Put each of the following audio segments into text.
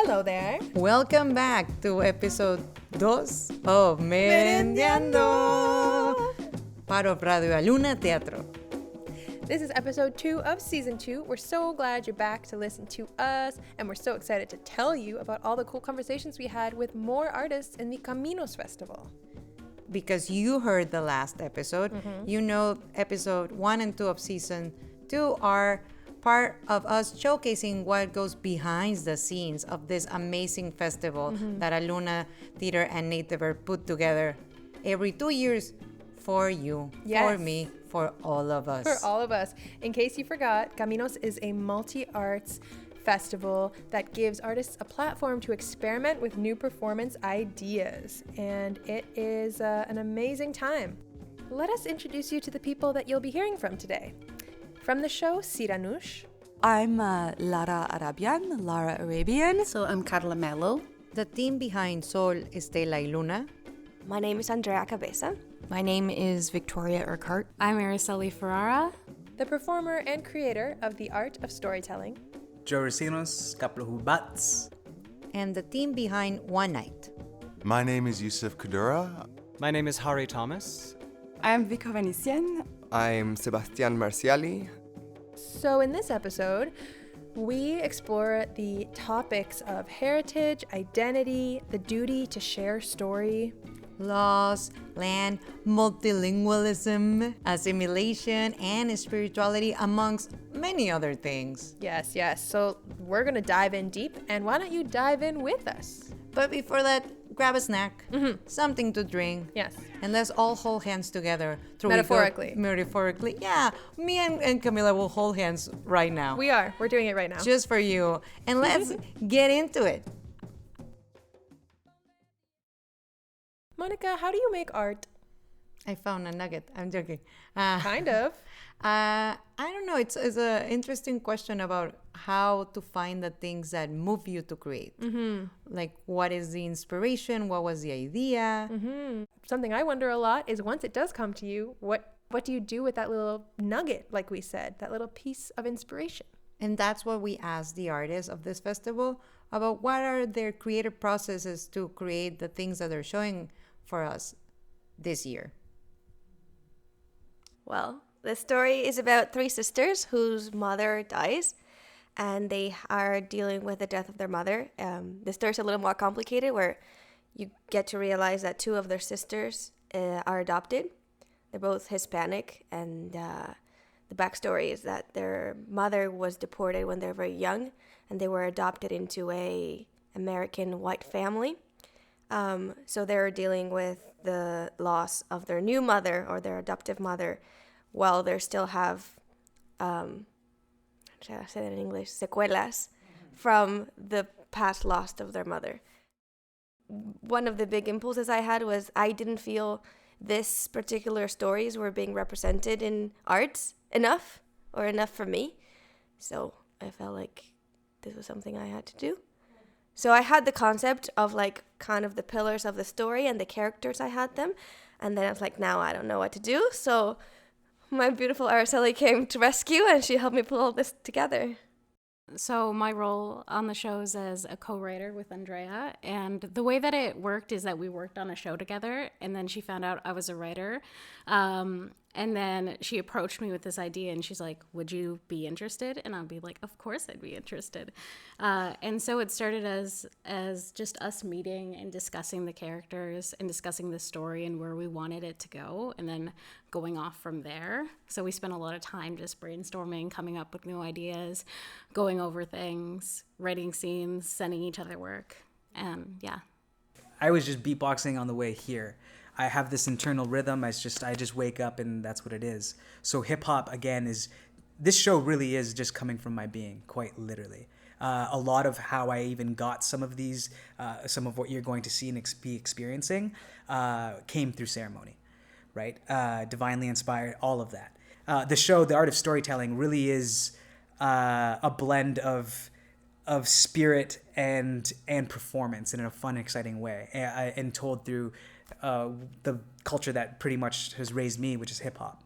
Hello there. Welcome back to episode 2 of MERENDIANDO, part of Radio Aluna Teatro. This is episode 2 of season 2. We're so glad you're back to listen to us, and we're so excited to tell you about all the cool conversations we had with more artists in the CAMINOS Festival. Because you heard the last episode, you know episode 1 and 2 of season 2 are part of us showcasing what goes behind the scenes of this amazing festival that Aluna Theater and Trevor put together every 2 years for you, for me, for all of us. For all of us. In case you forgot, CAMINOS is a multi-arts festival that gives artists a platform to experiment with new performance ideas. And it is an amazing time. Let us introduce you to the people that you'll be hearing from today. From the show, Siranush. I'm Lara Arabian. So I'm Carla Mello. The team behind Sol Estela y Luna. My name is Andrea Cabeza. My name is Victoria Urquhart. I'm Araceli Ferrara. The performer and creator of the art of storytelling. Joe Racinos, Kaplahubats. And the team behind One Night. My name is Yusuf Kadura. My name is Hari Thomas. I'm Vico Venetian. I'm Sebastian Marciali. So in this episode, we explore the topics of heritage, identity, the duty to share story, loss, land, multilingualism, assimilation, and spirituality, amongst many other things. Yes. So we're going to dive in deep, and why don't you dive in with us? But before that, grab a snack, something to drink. Yes. And let's all hold hands together. Metaphorically. Yeah. Me and Camila will hold hands right now. We're doing it right now. Just for you. And let's get into it. Monica, how do you make art? I found a nugget. I'm joking. Kind of. I don't know. It's an interesting question about how to find the things that move you to create. Like, what is the inspiration? What was the idea? Something I wonder a lot is once it does come to you, what do you do with that little nugget, like we said, that little piece of inspiration? And that's what we asked the artists of this festival about what are their creative processes to create the things that they're showing for us this year. Well, the story is about 3 sisters whose mother dies, and they are dealing with the death of their mother. The story's a little more complicated, where you get to realize that 2 of their sisters are adopted. They're both Hispanic, and the backstory is that their mother was deported when they were very young, and they were adopted into a American white family. So they're dealing with the loss of their new mother or their adoptive mother, while they still have, should I say that in English, secuelas from the past loss of their mother. One of the big impulses I had was I didn't feel this particular stories were being represented in arts enough for me. So I felt like this was something I had to do. So I had the concept of like kind of the pillars of the story and the characters, I had them. And then I was like, now I don't know what to do. So my beautiful Araceli came to rescue, and she helped me pull all this together. So my role on the show is as a co-writer with Andrea, and the way that it worked is that we worked on a show together, and then she found out I was a writer, and then she approached me with this idea, and she's like, would you be interested? And I'd be like, of course I'd be interested. And so it started as just us meeting and discussing the characters and discussing the story and where we wanted it to go, and then going off from there. So we spent a lot of time just brainstorming, coming up with new ideas, going over things, writing scenes, sending each other work, and yeah. I was just beatboxing on the way here. I have this internal rhythm. I just wake up and that's what it is. So hip hop again this show really is just coming from my being, quite literally. A lot of how I even got some of these, some of what you're going to see and be experiencing, came through ceremony, right? Divinely inspired, all of that. The show, The Art of Storytelling, really is a blend of spirit and performance in a fun, exciting way, and told through the culture that pretty much has raised me, which is hip hop.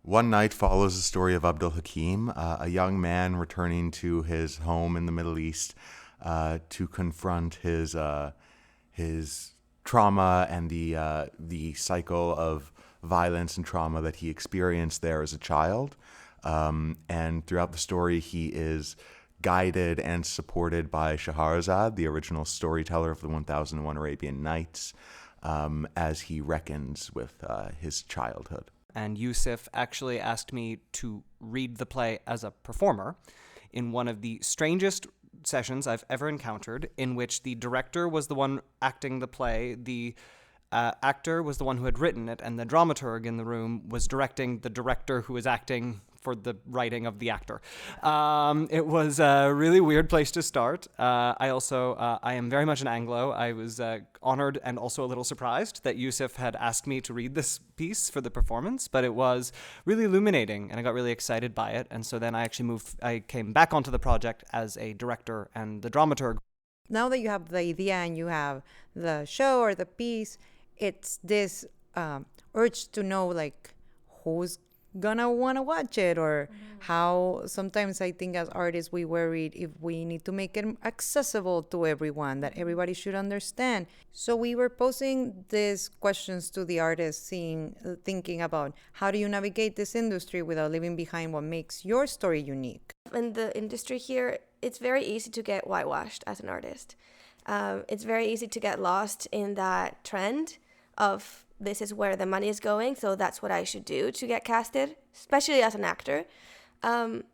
One Night follows the story of Abdul Hakim, a young man returning to his home in the Middle East to confront his trauma and the cycle of violence and trauma that he experienced there as a child. And throughout the story, he is guided and supported by Shahrazad, the original storyteller of the 1001 Arabian Nights, as he reckons with his childhood. And Yusuf actually asked me to read the play as a performer in one of the strangest sessions I've ever encountered, in which the director was the one acting the play, the actor was the one who had written it, and the dramaturg in the room was directing the director who was acting for the writing of the actor. It was a really weird place to start. I am very much an Anglo. I was honored and also a little surprised that Yusuf had asked me to read this piece for the performance, but it was really illuminating and I got really excited by it. And so then I came back onto the project as a director and the dramaturg. Now that you have the idea and you have the show or the piece, it's this urge to know, like, who's gonna want to watch it, or how sometimes I think as artists we worried if we need to make it accessible to everyone, that everybody should understand. So we were posing these questions to the artists, thinking about how do you navigate this industry without leaving behind what makes your story unique. In the industry here, it's very easy to get whitewashed as an artist. It's very easy to get lost in that trend of this is where the money is going, so that's what I should do to get casted, especially as an actor. And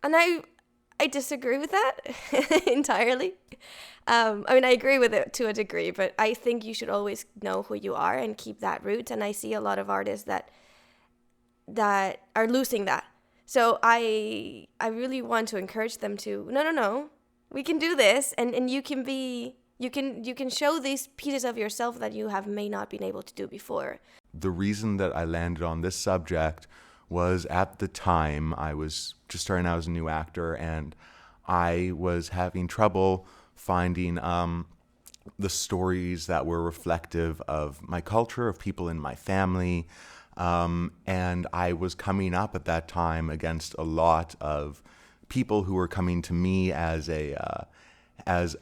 I disagree with that entirely. I agree with it to a degree, but I think you should always know who you are and keep that root. And I see a lot of artists that are losing that. So I really want to encourage them to, no, we can do this, and you can be... You can show these pieces of yourself that you may not been able to do before. The reason that I landed on this subject was at the time I was just starting out as a new actor, and I was having trouble finding the stories that were reflective of my culture, of people in my family, and I was coming up at that time against a lot of people who were coming to me as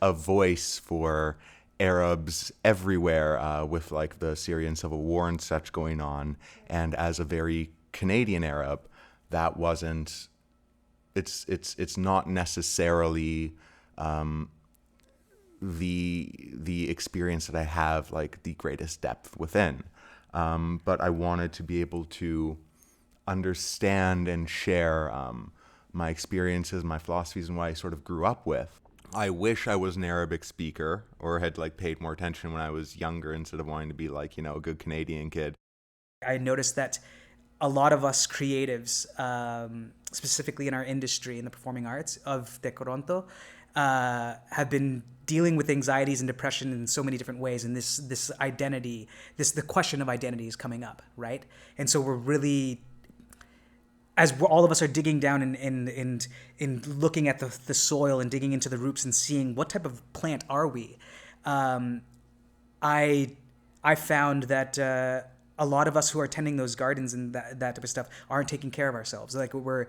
a voice for Arabs everywhere, with like the Syrian civil war and such going on, and as a very Canadian Arab, that wasn't. It's not necessarily the experience that I have like the greatest depth within, but I wanted to be able to understand and share my experiences, my philosophies, and what I sort of grew up with. I wish I was an Arabic speaker or had like paid more attention when I was younger instead of wanting to be like, a good Canadian kid. I noticed that a lot of us creatives, specifically in our industry, in the performing arts of Te Toronto, have been dealing with anxieties and depression in so many different ways. And this identity, the question of identity is coming up, right? And so we're really... all of us are digging down and looking at the soil and digging into the roots and seeing what type of plant are we, I found that a lot of us who are tending those gardens and that type of stuff aren't taking care of ourselves. Like we're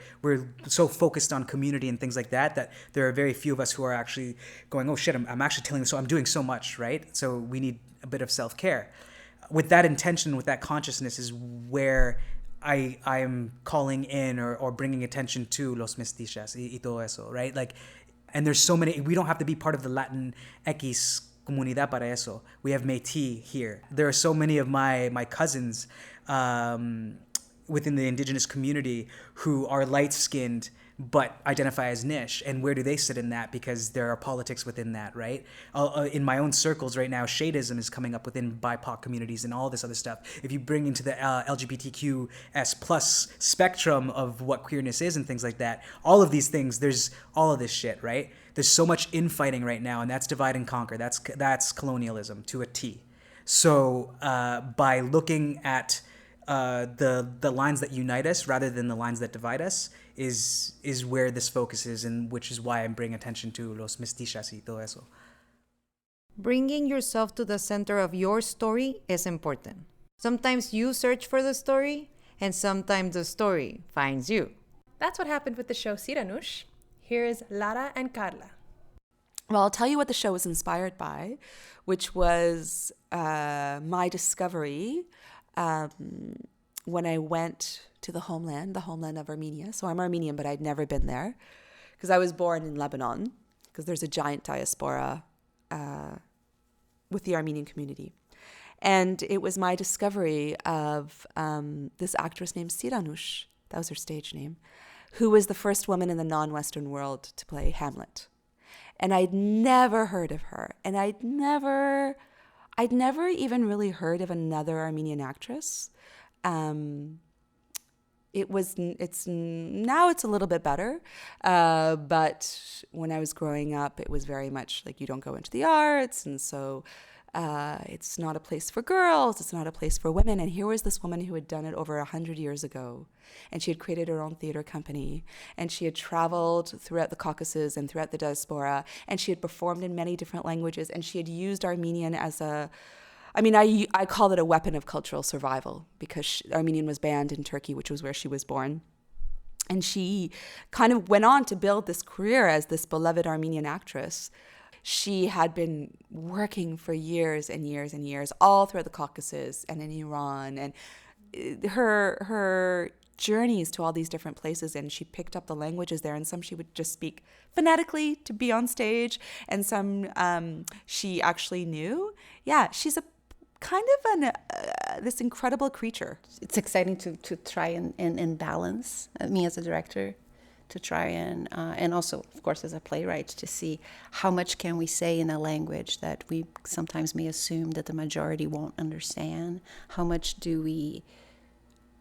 so focused on community and things like that there are very few of us who are actually going, oh shit, I'm actually telling, so I'm doing so much, right? So we need a bit of self-care. With that intention, with that consciousness is where I am calling in or bringing attention to los mestizas y todo eso, right? Like, and there's so many, we don't have to be part of the Latin X comunidad para eso. We have Métis here. There are so many of my cousins within the indigenous community who are light-skinned but identify as niche. And where do they sit in that? Because there are politics within that, right? In my own circles right now, shadeism is coming up within BIPOC communities and all this other stuff. If you bring into the LGBTQS plus spectrum of what queerness is and things like that, all of these things, there's all of this shit, right? There's so much infighting right now, and that's divide and conquer. That's colonialism to a T. So by looking at the lines that unite us rather than the lines that divide us is where this focus is, and which is why I'm bringing attention to los mestizas y todo eso. Bringing yourself to the center of your story is important. Sometimes you search for the story, and sometimes the story finds you. That's what happened with the show Siranush. Here is Lara and Carla. Well, I'll tell you what the show was inspired by, which was my discovery when I went to the homeland of Armenia. So I'm Armenian, but I'd never been there because I was born in Lebanon, because there's a giant diaspora with the Armenian community. And it was my discovery of this actress named Siranush, that was her stage name, who was the first woman in the non-Western world to play Hamlet. And I'd never heard of her. And I'd never even really heard of another Armenian actress. It's now it's a little bit better, but when I was growing up, it was very much like you don't go into the arts, and so it's not a place for girls, it's not a place for women. And here was this woman who had done it over 100 years ago, and she had created her own theater company, and she had traveled throughout the Caucasus and throughout the diaspora, and she had performed in many different languages, and she had used Armenian as I call it a weapon of cultural survival, because Armenian was banned in Turkey, which was where she was born. And she kind of went on to build this career as this beloved Armenian actress. She had been working for years and years and years, all throughout the Caucasus and in Iran. And her journeys to all these different places, and she picked up the languages there, and some she would just speak phonetically to be on stage, and some she actually knew. Yeah, she's a kind of this incredible creature. It's exciting to try and balance, me as a director, to try and also, of course, as a playwright, to see how much can we say in a language that we sometimes may assume that the majority won't understand. How much do we,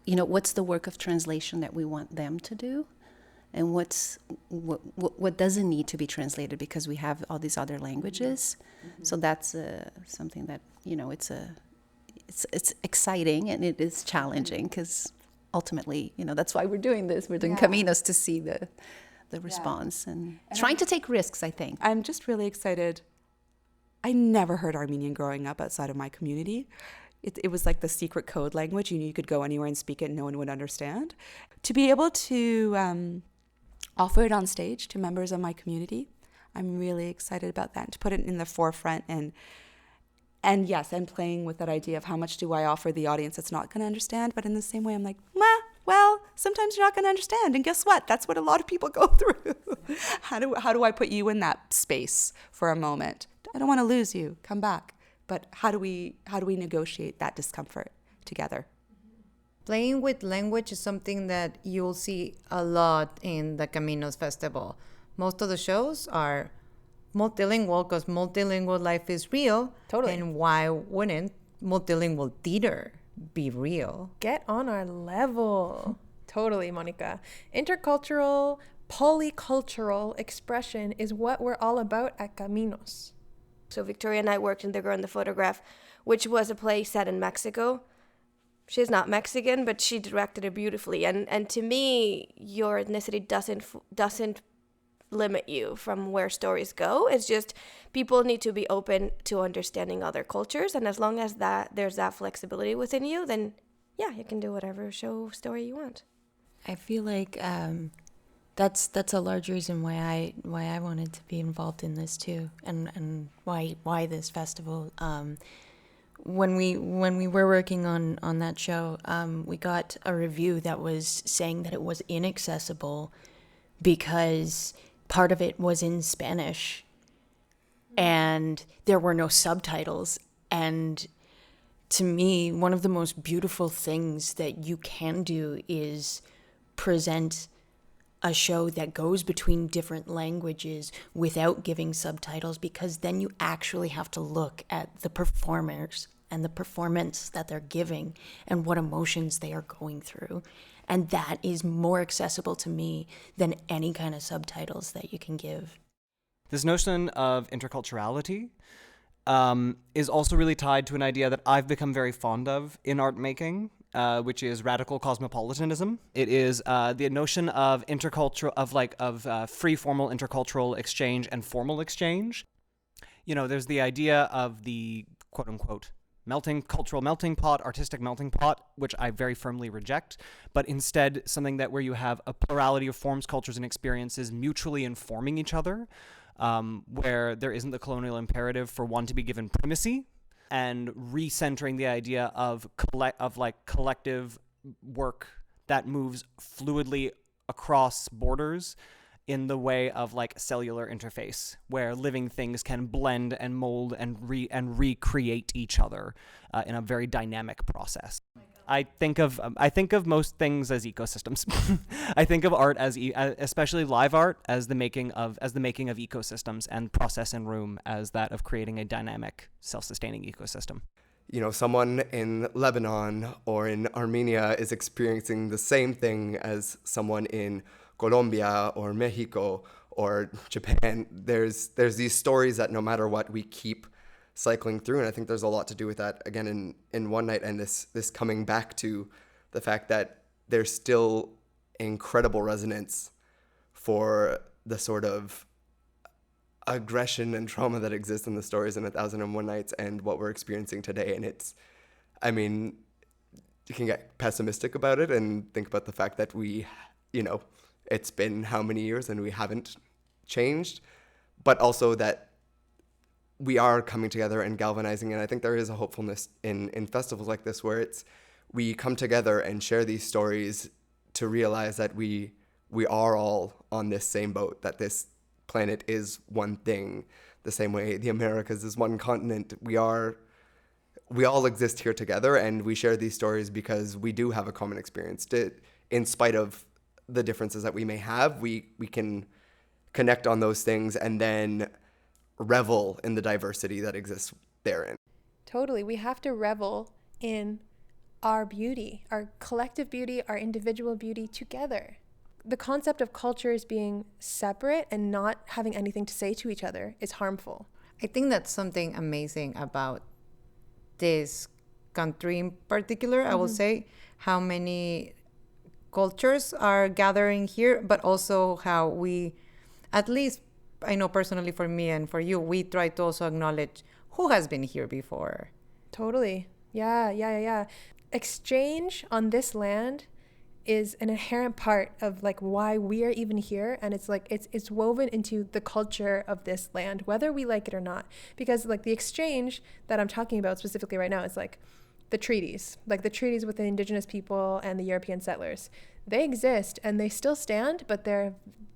what's the work of translation that we want them to do? And what doesn't need to be translated because we have all these other languages. Mm-hmm. So that's something that, it's exciting, and it is challenging, because ultimately, that's why we're doing this. We're doing Caminos to see the response and trying to take risks, I think. I'm just really excited. I never heard Armenian growing up outside of my community. It was like the secret code language. You could go anywhere and speak it and no one would understand. To be able to offer it on stage to members of my community, I'm really excited about that. And to put it in the forefront, and yes, I'm playing with that idea of how much do I offer the audience that's not going to understand, but in the same way, I'm like, well, sometimes you're not going to understand, and guess what? That's what a lot of people go through. How do I put you in that space for a moment? I don't want to lose you. Come back. But how do we negotiate that discomfort together? Playing with language is something that you'll see a lot in the Caminos Festival. Most of the shows are multilingual because multilingual life is real. Totally. And why wouldn't multilingual theater be real? Get on our level. Totally, Monica. Intercultural, polycultural expression is what we're all about at Caminos. So Victoria and I worked in The Girl in the Photograph, which was a play set in Mexico. She's not Mexican, but she directed it beautifully. And to me, your ethnicity doesn't limit you from where stories go. It's just people need to be open to understanding other cultures. And as long as there's that flexibility within you, then yeah, you can do whatever story you want. I feel like that's a large reason why I wanted to be involved in this too, and why this festival. When we were working on that show, we got a review that was saying that it was inaccessible because part of it was in Spanish and there were no subtitles. And to me, one of the most beautiful things that you can do is present a show that goes between different languages without giving subtitles, because then you actually have to look at the performers and the performance that they're giving and what emotions they are going through. And that is more accessible to me than any kind of subtitles that you can give. This notion of interculturality is also really tied to an idea that I've become very fond of in art making, which is radical cosmopolitanism. It is the notion of free formal intercultural exchange and formal exchange. There's the idea of the quote unquote cultural melting pot, artistic melting pot, which I very firmly reject, but instead something where you have a plurality of forms, cultures, and experiences mutually informing each other. where there isn't the colonial imperative for one to be given primacy, and recentering the idea of collective work that moves fluidly across borders in the way of like cellular interface, where living things can blend and mold and recreate each other in a very dynamic process. I think of most things as ecosystems. I think of art as especially live art as the making of ecosystems, and process and room as that of creating a dynamic, self-sustaining ecosystem. You know, someone in Lebanon or in Armenia is experiencing the same thing as someone in Colombia or Mexico or Japan. There's these stories that no matter what, we keep cycling through, and I think there's a lot to do with that, again, in One Night, and this coming back to the fact that there's still incredible resonance for the sort of aggression and trauma that exists in the stories in 1001 Nights and what we're experiencing today. And it's, I mean, you can get pessimistic about it and think about the fact that we, you know, it's been how many years and we haven't changed, but also that we are coming together and galvanizing. And I think there is a hopefulness in festivals like this, where we come together and share these stories to realize that we are all on this same boat, that this planet is one thing, the same way the Americas is one continent. We all exist here together, and we share these stories because we do have a common experience. In spite of the differences that we may have, we can connect on those things and then revel in the diversity that exists therein. Totally. We have to revel in our beauty, our collective beauty, our individual beauty together. The concept of cultures being separate and not having anything to say to each other is harmful. I think that's something amazing about this country in particular. I will say how many cultures are gathering here, but also how we, at least I know personally for me and for you, we try to also acknowledge who has been here before. Totally. Yeah. Exchange on this land is an inherent part of like why we are even here, and it's like it's woven into the culture of this land, whether we like it or not. Because like the exchange that I'm talking about specifically right now is like the treaties with the indigenous people and the European settlers. They exist and they still stand, but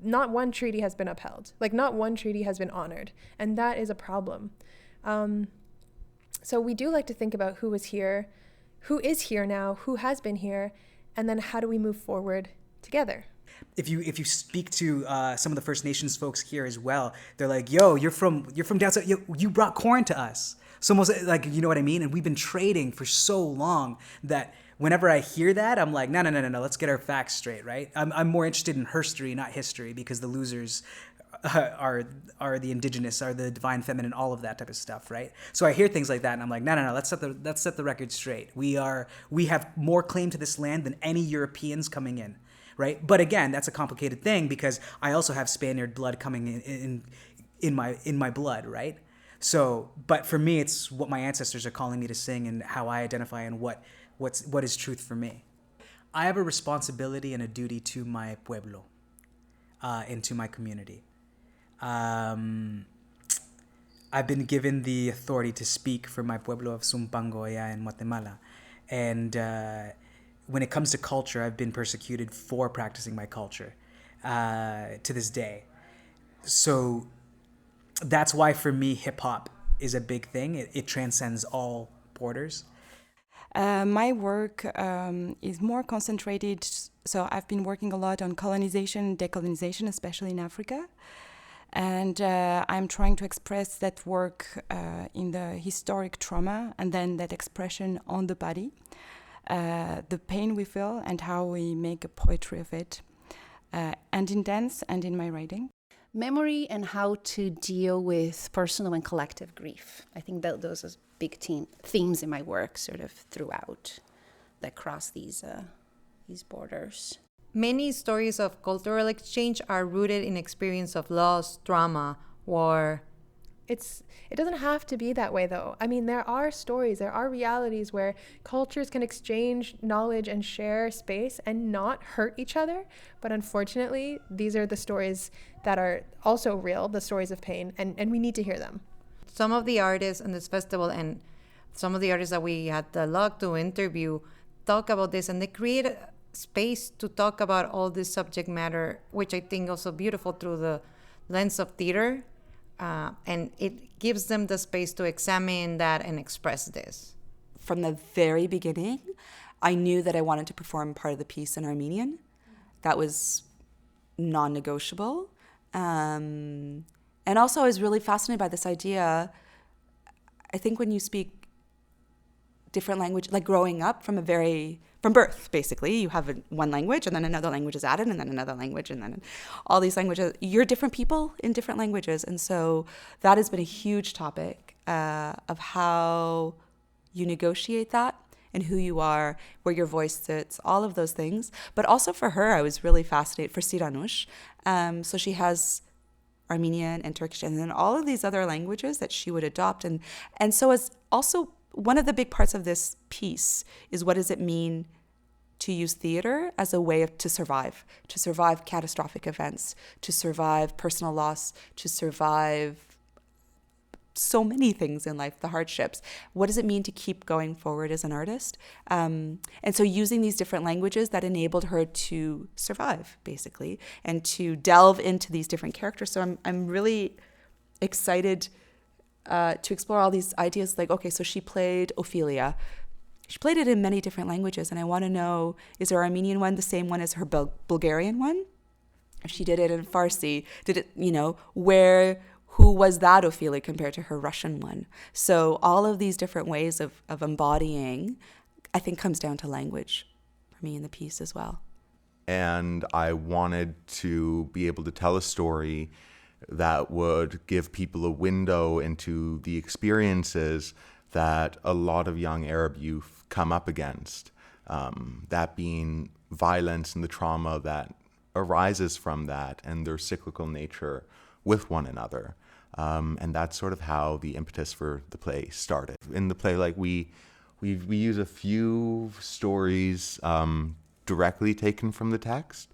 not one treaty has been upheld. Like not one treaty has been honored, and that is a problem. So we do like to think about who is here now, who has been here, and then how do we move forward together? If you speak to some of the First Nations folks here as well, they're like, "Yo, you're from down south. You brought corn to us." So almost like, you know what I mean? And we've been trading for so long that whenever I hear that, I'm like, no, let's get our facts straight, right? I'm more interested in herstory, not history, because the losers are the indigenous, are the divine feminine, all of that type of stuff, right? So I hear things like that, and I'm like, no, let's set the record straight. We have more claim to this land than any Europeans coming in, right? But again, that's a complicated thing because I also have Spaniard blood coming in my blood, right? So, but for me, it's what my ancestors are calling me to sing and how I identify and what is truth for me. I have a responsibility and a duty to my pueblo, and to my community. I've been given the authority to speak for my pueblo of Zumpangoya in Guatemala. And when it comes to culture, I've been persecuted for practicing my culture to this day. So that's why for me, hip hop is a big thing. It transcends all borders. My work is more concentrated. So I've been working a lot on colonization and decolonization, especially in Africa. And I'm trying to express that work in the historic trauma and then that expression on the body, the pain we feel and how we make a poetry of it, and in dance and in my writing. Memory and how to deal with personal and collective grief. I think that those are big themes in my work, sort of throughout, that cross these borders. Many stories of cultural exchange are rooted in experience of loss, trauma, war. it doesn't have to be that way, though. I mean, there are stories, there are realities where cultures can exchange knowledge and share space and not hurt each other. But unfortunately, these are the stories that are also real, the stories of pain, and we need to hear them. Some of the artists in this festival and some of the artists that we had the luck to interview talk about this, and they create a space to talk about all this subject matter, which I think also beautiful through the lens of theater. And it gives them the space to examine that and express this. From the very beginning, I knew that I wanted to perform part of the piece in Armenian. That was non-negotiable. And also I was really fascinated by this idea. I think when you speak different language, like growing up from birth, basically, you have one language and then another language is added and then another language and then all these languages. You're different people in different languages. And so that has been a huge topic of how you negotiate that and who you are, where your voice sits, all of those things. But also for her, I was really fascinated for Siranush. So she has Armenian and Turkish and then all of these other languages that she would adopt. And so as also one of the big parts of this piece is what does it mean to use theater as a way to survive catastrophic events, to survive personal loss, to survive so many things in life, the hardships. What does it mean to keep going forward as an artist? And so using these different languages that enabled her to survive, basically, and to delve into these different characters. So I'm really excited to explore all these ideas. Like, okay, so she played Ophelia. She played it in many different languages, and I want to know, is her Armenian one the same one as her Bulgarian one? If she did it in Farsi, did it, who was that Ophelia compared to her Russian one? So all of these different ways of embodying, I think, comes down to language for me in the piece as well. And I wanted to be able to tell a story that would give people a window into the experiences that a lot of young Arab youth come up against, that being violence and the trauma that arises from that and their cyclical nature with one another. And that's sort of how the impetus for the play started. In the play, like we use a few stories directly taken from the text,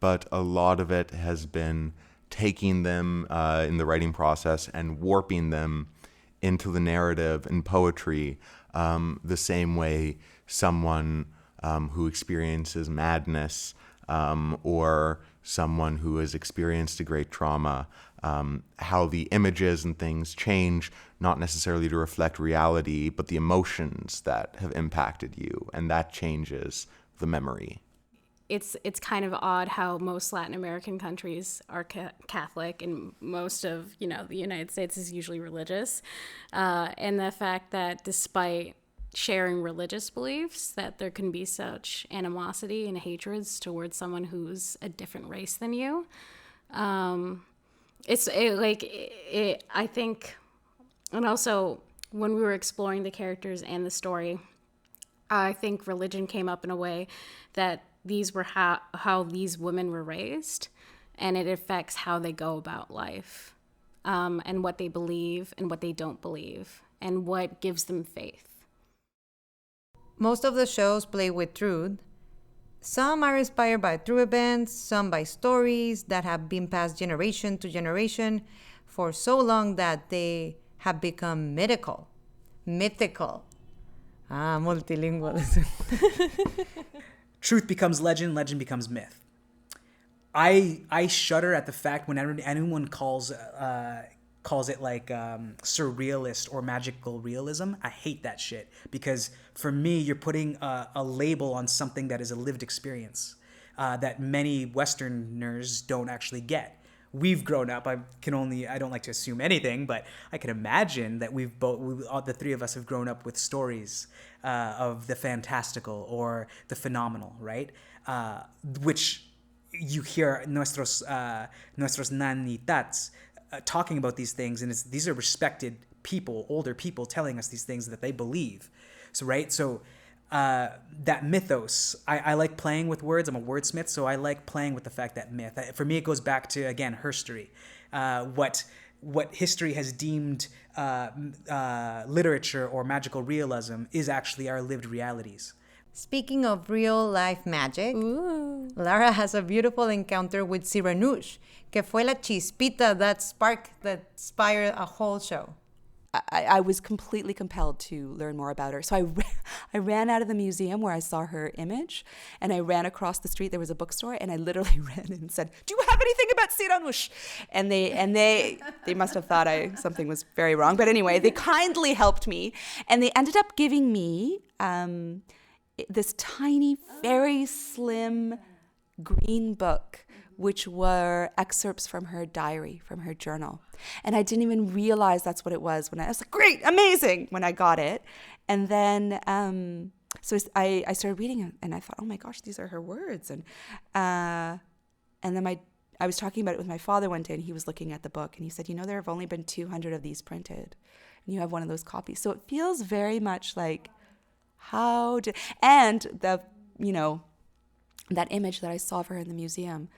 but a lot of it has been taking them in the writing process and warping them into the narrative and poetry, the same way someone who experiences madness or someone who has experienced a great trauma, how the images and things change, not necessarily to reflect reality, but the emotions that have impacted you, and that changes the memory. It's kind of odd how most Latin American countries are Catholic, and most of the United States is usually religious, and the fact that despite sharing religious beliefs, that there can be such animosity and hatreds towards someone who's a different race than you. I think, and also when we were exploring the characters and the story, I think religion came up in a way that these were how these women were raised, and it affects how they go about life, and what they believe and what they don't believe, and what gives them faith. Most of the shows play with truth. Some are inspired by true events, some by stories that have been passed generation to generation for so long that they have become mythical. Multilingualism. Truth becomes legend, legend becomes myth. I shudder at the fact when anyone calls it like surrealist or magical realism. I hate that shit, because for me, you're putting a label on something that is a lived experience that many Westerners don't actually get. We've grown up. I don't like to assume anything, but I can imagine that the three of us have grown up with stories of the fantastical or the phenomenal, right? Which you hear nuestros nanitats talking about these things, and these are respected people, older people telling us these things that they believe. So, right? So that mythos, I like playing with words. I'm a wordsmith, so I like playing with the fact that myth. For me, it goes back to, again, herstory. What what history has deemed literature or magical realism is actually our lived realities. Speaking of real life magic, Lara has a beautiful encounter with Siranush, que fue la chispita, that spark that inspired a whole show. I was completely compelled to learn more about her. So I ran out of the museum where I saw her image, and I ran across the street. There was a bookstore, and I literally ran in and said, "Do you have anything about Siranush?" And they must have thought something was very wrong. But anyway, they kindly helped me, and they ended up giving me this tiny, very slim green book, which were excerpts from her diary, from her journal. And I didn't even realize that's what it was when I was like, great, amazing, when I got it. And then, so I started reading it, and I thought, oh my gosh, these are her words. And then I was talking about it with my father one day, and he was looking at the book, and he said, there have only been 200 of these printed, and you have one of those copies. So it feels very much like, that image that I saw of her in the museum,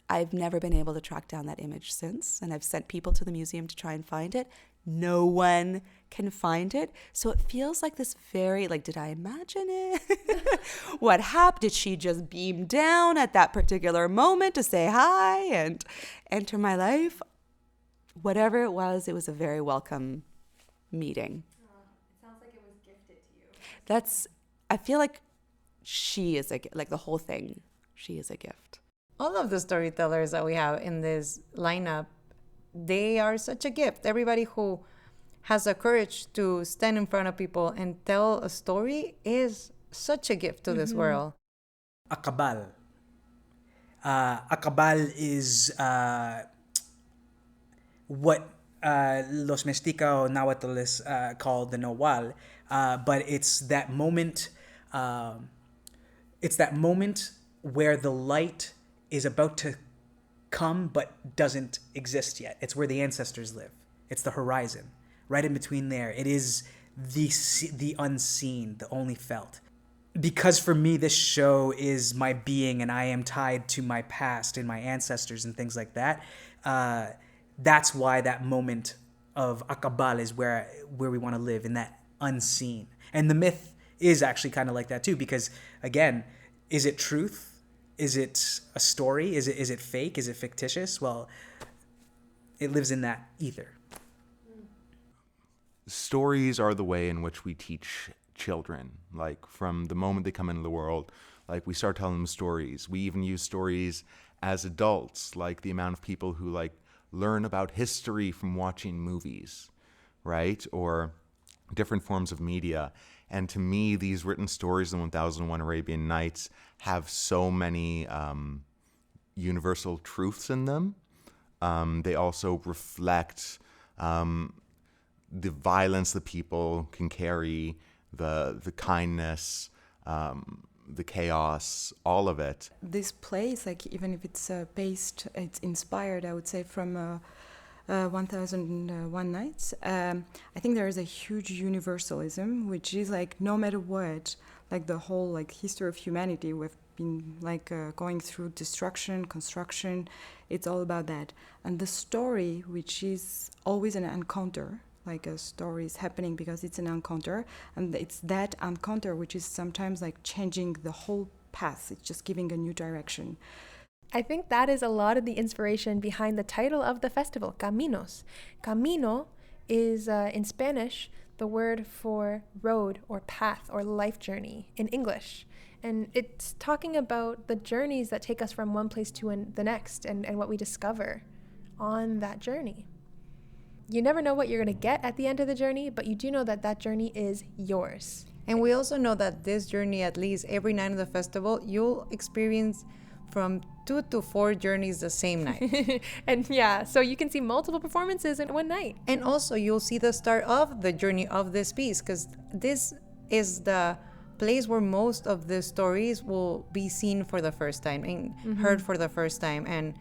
I've never been able to track down that image since, and I've sent people to the museum to try and find it. No one can find it. So it feels like this very, did I imagine it? What happened? Did she just beam down at that particular moment to say hi and enter my life? Whatever it was a very welcome meeting. It sounds like it was gifted to you. I feel like she is the whole thing, she is a gift. All of the storytellers that we have in this lineup, they are such a gift. Everybody who has the courage to stand in front of people and tell a story is such a gift to this world. Akabal. Akabal is what Los Mexica or Nahuatl call the Noal, but it's that moment. It's that moment where the light is about to come but doesn't exist yet. It's where the ancestors live. It's the horizon. Right in between there. It is the unseen, the only felt. Because for me, this show is my being, and I am tied to my past and my ancestors and things like that. That's why that moment of Akabal is where we want to live, in that unseen. And the myth is actually kind of like that too, because again, is it truth? Is it a story? Is it fake? Is it fictitious? Well, it lives in that ether. Stories are the way in which we teach children. From the moment they come into the world, we start telling them stories. We even use stories as adults, the amount of people who learn about history from watching movies, right? Or different forms of media. And to me, these written stories in 1001 Arabian Nights have so many universal truths in them. They also reflect the violence that people can carry, the kindness, the chaos, all of it. This plays, even if it's it's inspired, I would say, from 1001 Nights. I think there is a huge universalism, which is no matter what, the whole history of humanity, we've been going through destruction, construction, it's all about that. And the story, which is always an encounter, a story is happening because it's an encounter, and it's that encounter which is sometimes changing the whole path. It's just giving a new direction. I think that is a lot of the inspiration behind the title of the festival, Caminos. Camino is, in Spanish, the word for road or path or life journey in English. And it's talking about the journeys that take us from one place to the next, and what we discover on that journey. You never know what you're going to get at the end of the journey, but you do know that that journey is yours. And we also know that this journey, at least every night of the festival, you'll experience from 2 to 4 journeys the same night. And yeah, so you can see multiple performances in one night. And also you'll see the start of the journey of this piece, because this is the place where most of the stories will be seen for the first time and heard for the first time. And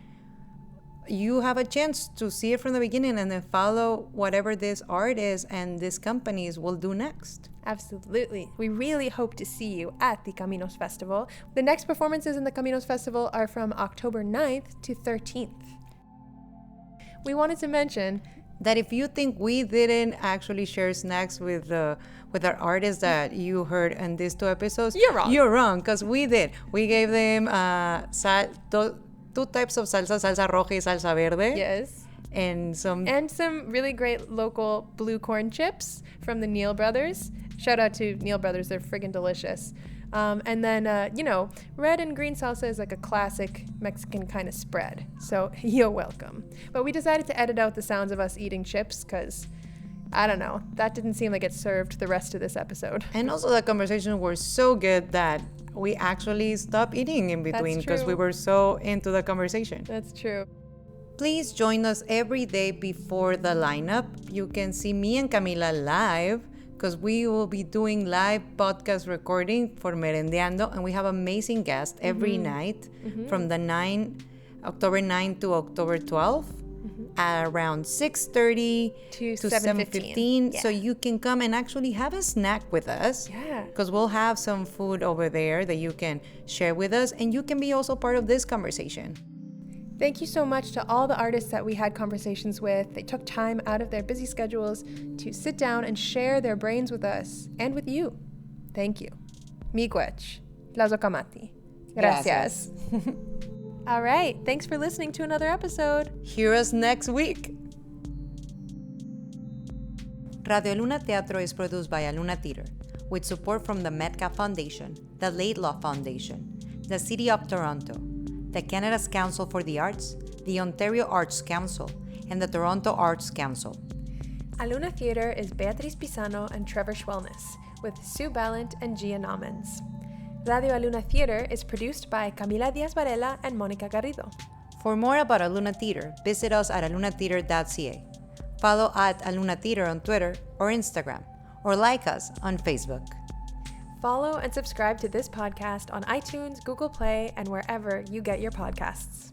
you have a chance to see it from the beginning and then follow whatever this art is and these companies will do next. Absolutely. We really hope to see you at the CAMINOS Festival. The next performances in the CAMINOS Festival are from October 9th to 13th. We wanted to mention that if you think we didn't actually share snacks with our artists that you heard in these 2 episodes, You're wrong. You're wrong, because we did. We gave them 2 types of salsa roja y salsa verde. Yes. And some really great local blue corn chips from the Neal Brothers. Shout out to Neal Brothers. They're friggin' delicious. And then, red and green salsa is like a classic Mexican kind of spread. So you're welcome. But we decided to edit out the sounds of us eating chips because, I don't know, that didn't seem like it served the rest of this episode. And also the conversations were so good that we actually stopped eating in between because we were so into the conversation. That's true. Please join us every day before the lineup. You can see me and Camila live because we will be doing live podcast recording for Merendiando, and we have amazing guests every night from the October 9 to October 12 at around 6:30 to 7:15. So you can come and actually have a snack with us. Yeah. Because we'll have some food over there that you can share with us, and you can be also part of this conversation. Thank you so much to all the artists that we had conversations with. They took time out of their busy schedules to sit down and share their brains with us and with you. Thank you. Miigwech. Tlazokamati. Gracias. All right. Thanks for listening to another episode. Hear us next week. Radio Aluna Teatro is produced by Aluna Theater with support from the Metcalf Foundation, the Laidlaw Foundation, the City of Toronto, the Canada's Council for the Arts, the Ontario Arts Council, and the Toronto Arts Council. Aluna Theater is Beatriz Pizano and Trevor Schwellnus, with Sue Balint and Gia Nahmens. Radio Aluna Theater is produced by Camila Diaz-Varela and Monica Garrido. For more about Aluna Theater, visit us at alunatheater.ca. Follow at Aluna Theater on Twitter or Instagram, or like us on Facebook. Follow and subscribe to this podcast on iTunes, Google Play, and wherever you get your podcasts.